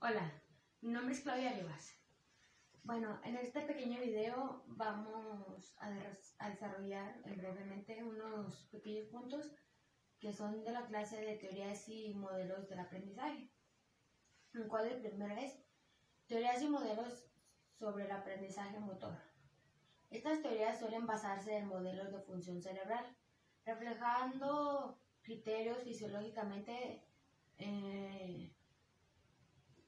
Hola, mi nombre es Claudia Rivas. Bueno, en este pequeño video vamos a desarrollar brevemente unos pequeños puntos que son de la clase de teorías y modelos del aprendizaje, el cual el primero es teorías y modelos sobre el aprendizaje motor. Estas teorías suelen basarse en modelos de función cerebral, reflejando criterios fisiológicamente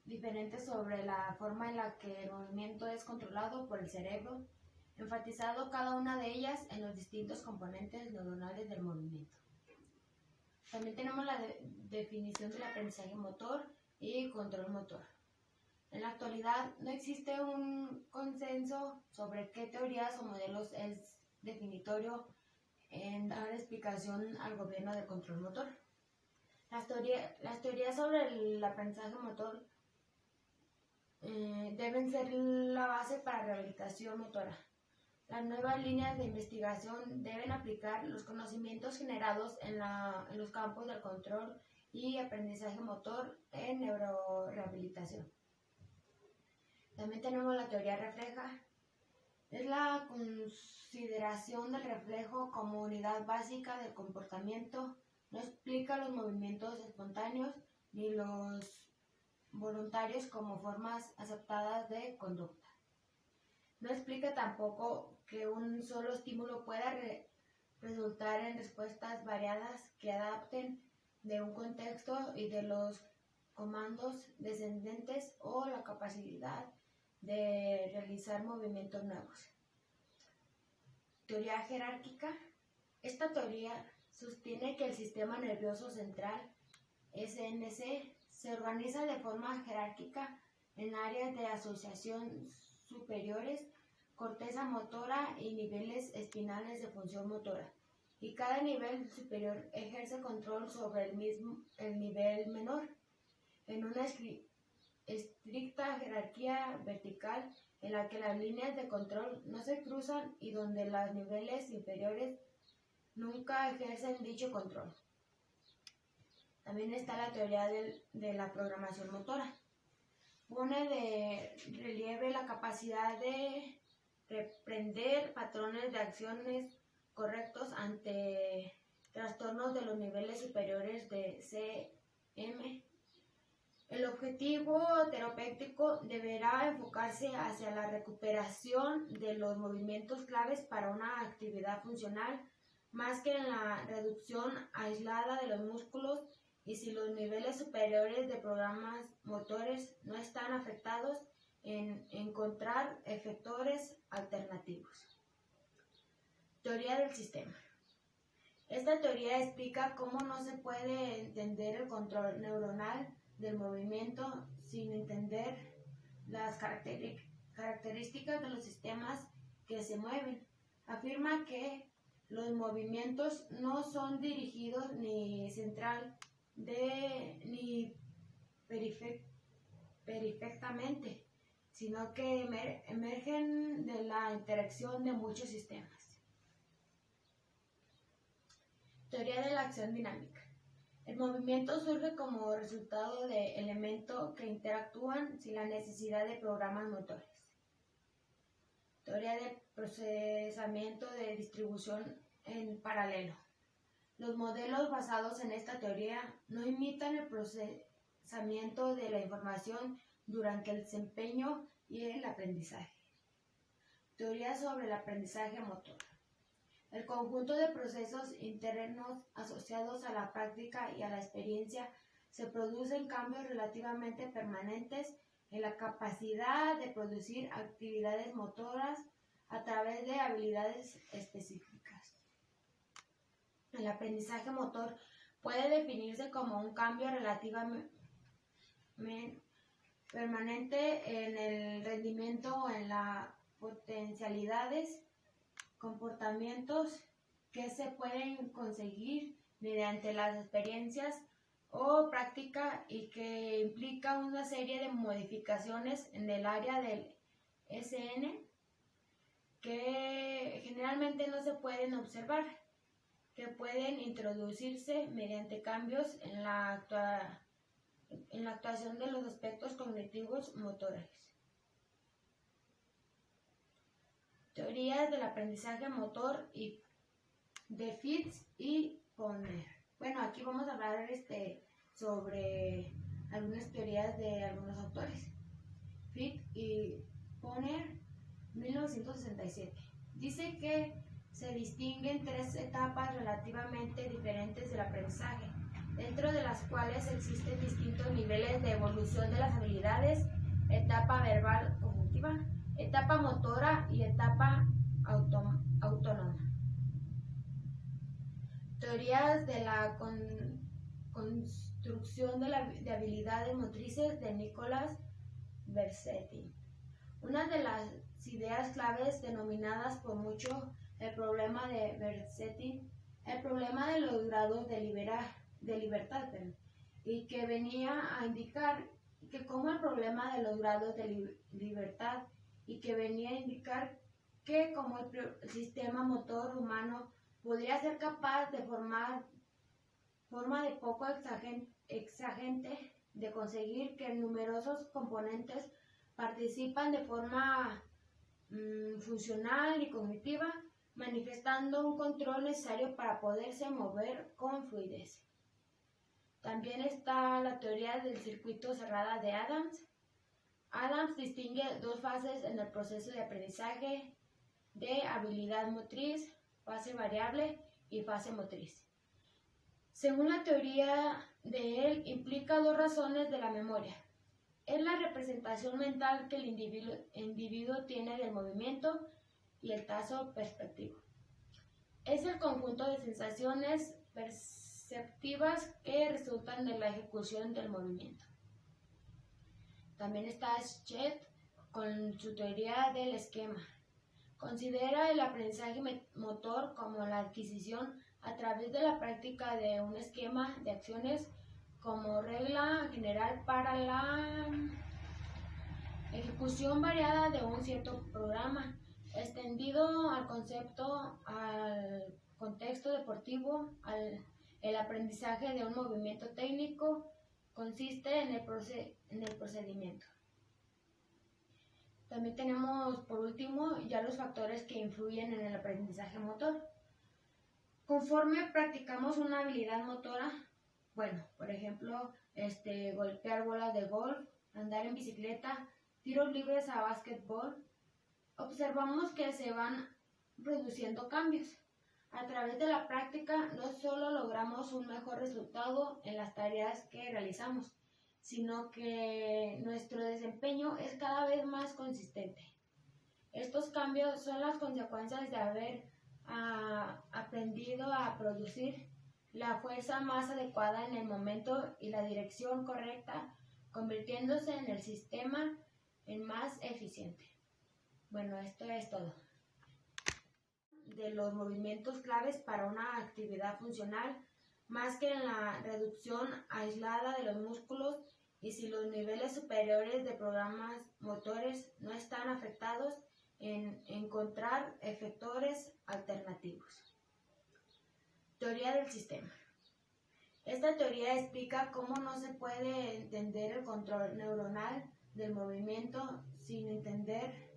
diferentes sobre la forma en la que el movimiento es controlado por el cerebro, enfatizando cada una de ellas en los distintos componentes neuronales del movimiento. También tenemos la definición del aprendizaje motor y control motor. En la actualidad no existe un consenso sobre qué teorías o modelos es definitorio en dar explicación al gobierno del control motor. Las teorías sobre el aprendizaje motor deben ser la base para rehabilitación motora. Las nuevas líneas de investigación deben aplicar los conocimientos generados en los campos del control y aprendizaje motor en neurorehabilitación. También tenemos la teoría refleja. Es la consideración del reflejo como unidad básica del comportamiento. No explica los movimientos espontáneos ni los voluntarios como formas aceptadas de conducta. No explica tampoco que un solo estímulo pueda resultar en respuestas variadas que adapten de un contexto y de los comandos descendentes o la capacidad de realizar movimientos nuevos. Teoría jerárquica. Esta teoría sostiene que el sistema nervioso central, SNC, se organiza de forma jerárquica en áreas de asociación superiores, corteza motora y niveles espinales de función motora, y cada nivel superior ejerce control sobre el nivel menor, en una estricta jerarquía vertical en la que las líneas de control no se cruzan y donde los niveles inferiores nunca ejercen dicho control. También está la teoría de la programación motora. Pone de relieve la capacidad de reprender patrones de acciones correctos ante trastornos de los niveles superiores de CM. El objetivo terapéutico deberá enfocarse hacia la recuperación de los movimientos claves para una actividad funcional, más que en la reducción aislada de los músculos, y si los niveles superiores de programas motores no están afectados, en encontrar efectores alternativos. Teoría del sistema. Esta teoría explica cómo no se puede entender el control neuronal del movimiento sin entender las características de los sistemas que se mueven. Afirma que los movimientos no son dirigidos ni central ni periféricamente, sino que emergen de la interacción de muchos sistemas. Teoría de la acción dinámica. El movimiento surge como resultado de elementos que interactúan sin la necesidad de programas motores. Teoría de procesamiento de distribución en paralelo. Los modelos basados en esta teoría no imitan el procesamiento de la información durante el desempeño y el aprendizaje. Teoría sobre el aprendizaje motor. El conjunto de procesos internos asociados a la práctica y a la experiencia se producen cambios relativamente permanentes en la capacidad de producir actividades motoras a través de habilidades específicas. El aprendizaje motor puede definirse como un cambio relativamente permanente en el rendimiento o en las potencialidades, comportamientos que se pueden conseguir mediante las experiencias o práctica y que implica una serie de modificaciones en el área del SN que generalmente no se pueden observar, que pueden introducirse mediante cambios en la en la actuación de los aspectos cognitivos motores. Teorías del aprendizaje motor y de Fitz y Poner. Bueno, aquí vamos a hablar sobre algunas teorías de algunos autores. Fitz y Poner, 1967. Dice que se distinguen tres etapas relativamente diferentes del aprendizaje, dentro de las cuales existen distintos niveles de evolución de las habilidades: etapa verbal cognitiva, etapa motora y etapa autónoma. Teorías de la construcción de habilidades motrices de Nicolas Bersetti. Una de las ideas claves denominadas por mucho el problema de Bersetti, el problema de los grados de libertad, y que venía a indicar que como el problema de los grados de libertad y que venía a indicar que como el sistema motor humano podría ser capaz de forma de poco exagente de conseguir que numerosos componentes participan de forma funcional y cognitiva, manifestando un control necesario para poderse mover con fluidez. También está la teoría del circuito cerrado de Adams. Adams distingue dos fases en el proceso de aprendizaje de habilidad motriz: fase variable y fase motriz. Según la teoría de él, implica dos razones de la memoria. Es la representación mental que el individuo tiene del movimiento y el tazo perspectivo. Es el conjunto de sensaciones perceptivas que resultan de la ejecución del movimiento. También está Schett con su teoría del esquema. Considera el aprendizaje motor como la adquisición a través de la práctica de un esquema de acciones como regla general para la ejecución variada de un cierto programa, extendido al concepto, al contexto deportivo. El aprendizaje de un movimiento técnico consiste en el procedimiento. También tenemos, por último, ya los factores que influyen en el aprendizaje motor. Conforme practicamos una habilidad motora, por ejemplo, golpear bolas de golf, andar en bicicleta, tiros libres a básquetbol, observamos que se van produciendo cambios. A través de la práctica no solo logramos un mejor resultado en las tareas que realizamos, sino que nuestro desempeño es cada vez más consistente. Estos cambios son las consecuencias de haber aprendido a producir la fuerza más adecuada en el momento y la dirección correcta, convirtiéndose en el sistema en más eficiente. Bueno, esto es todo. De los movimientos claves para una actividad funcional, más que en la reducción aislada de los músculos, y si los niveles superiores de programas motores no están afectados, en encontrar efectores alternativos. Teoría del sistema. Esta teoría explica cómo no se puede entender el control neuronal del movimiento sin entender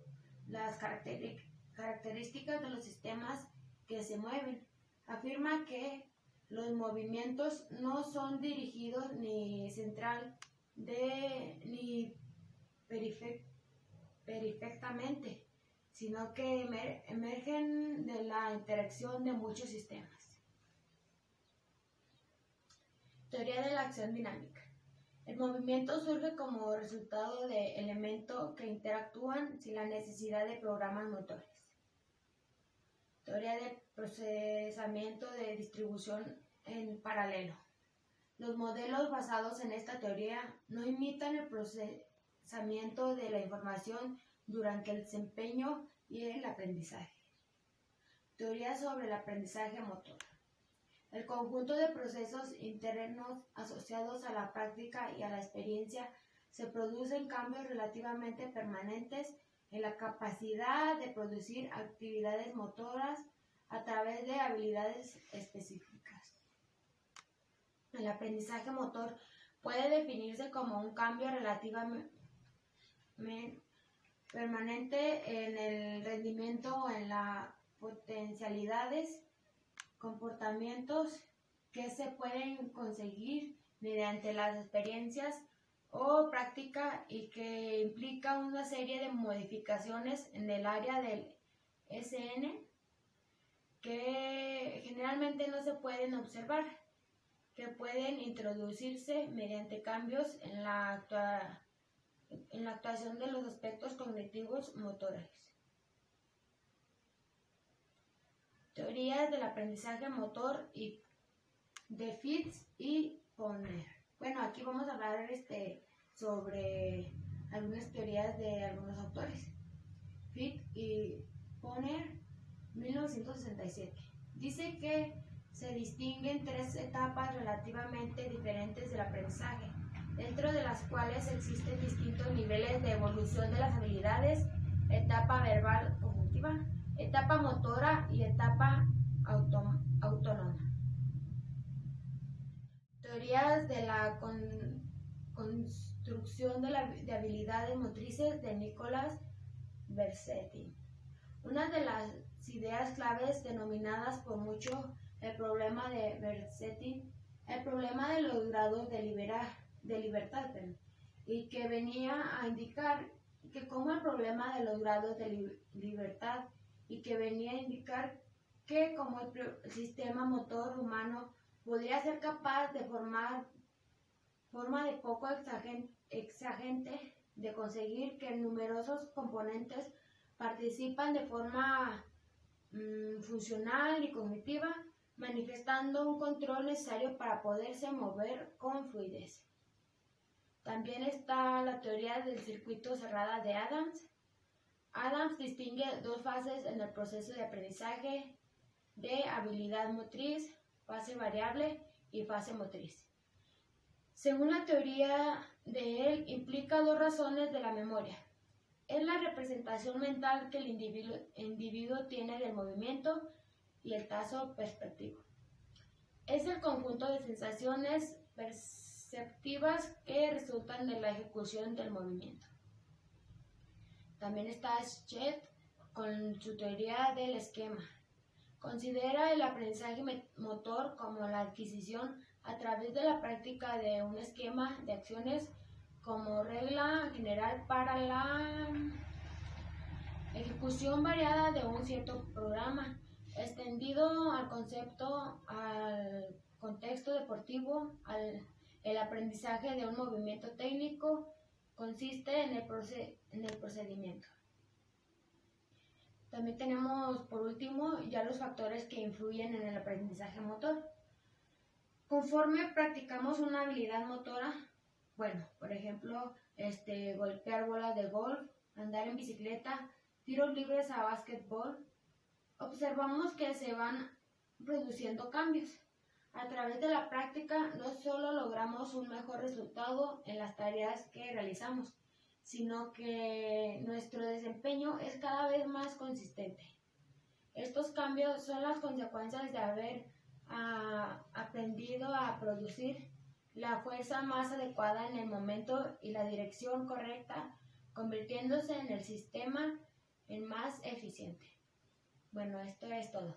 las características de los sistemas que se mueven. Afirma que los movimientos no son dirigidos ni central ni periféricamente, sino que emergen de la interacción de muchos sistemas. Teoría de la acción dinámica. El movimiento surge como resultado de elementos que interactúan sin la necesidad de programas motores. Teoría de procesamiento de distribución en paralelo. Los modelos basados en esta teoría no imitan el procesamiento de la información durante el desempeño y el aprendizaje. Teoría sobre el aprendizaje motor. El conjunto de procesos internos asociados a la práctica y a la experiencia se producen cambios relativamente permanentes en la capacidad de producir actividades motoras a través de habilidades específicas. El aprendizaje motor puede definirse como un cambio relativamente permanente en el rendimiento o en las potencialidades, comportamientos que se pueden conseguir mediante las experiencias o práctica y que implica una serie de modificaciones en el área del SN que generalmente no se pueden observar, que pueden introducirse mediante cambios en la actuación de los aspectos cognitivos motores. Teorías del aprendizaje motor y de Fitz y Poner. Bueno, aquí vamos a hablar sobre algunas teorías de algunos autores. Fitz y Poner, 1967. Dice que se distinguen tres etapas relativamente diferentes del aprendizaje, dentro de las cuales existen distintos niveles de evolución de las habilidades: etapa verbal cognitiva, etapa motora y etapa autónoma. Teorías de la construcción de habilidades motrices de Nicolas Bersetti. Una de las ideas claves denominadas por mucho el problema de Bersetti, el problema de los grados de libertad, y que venía a indicar que como el problema de los grados de libertad y que venía a indicar que como el sistema motor humano podría ser capaz de forma de poco exagente de conseguir que numerosos componentes participan de forma funcional y cognitiva, manifestando un control necesario para poderse mover con fluidez. También está la teoría del circuito cerrado de Adams. Adams distingue dos fases en el proceso de aprendizaje de habilidad motriz: fase variable y fase motriz. Según la teoría de él, implica dos razones de la memoria. Es la representación mental que el individuo tiene del movimiento y el tazo perceptivo. Es el conjunto de sensaciones perceptivas que resultan de la ejecución del movimiento. También está Schett con su teoría del esquema. Considera el aprendizaje motor como la adquisición a través de la práctica de un esquema de acciones como regla general para la ejecución variada de un cierto programa, extendido al concepto, al contexto deportivo. El aprendizaje de un movimiento técnico consiste en el procedimiento. También tenemos, por último, ya los factores que influyen en el aprendizaje motor. Conforme practicamos una habilidad motora, por ejemplo, golpear bolas de golf, andar en bicicleta, tiros libres a básquetbol, observamos que se van produciendo cambios. A través de la práctica no solo logramos un mejor resultado en las tareas que realizamos, sino que nuestro desempeño es cada vez más consistente. Estos cambios son las consecuencias de haber aprendido a producir la fuerza más adecuada en el momento y la dirección correcta, convirtiéndose en el sistema en más eficiente. Bueno, esto es todo.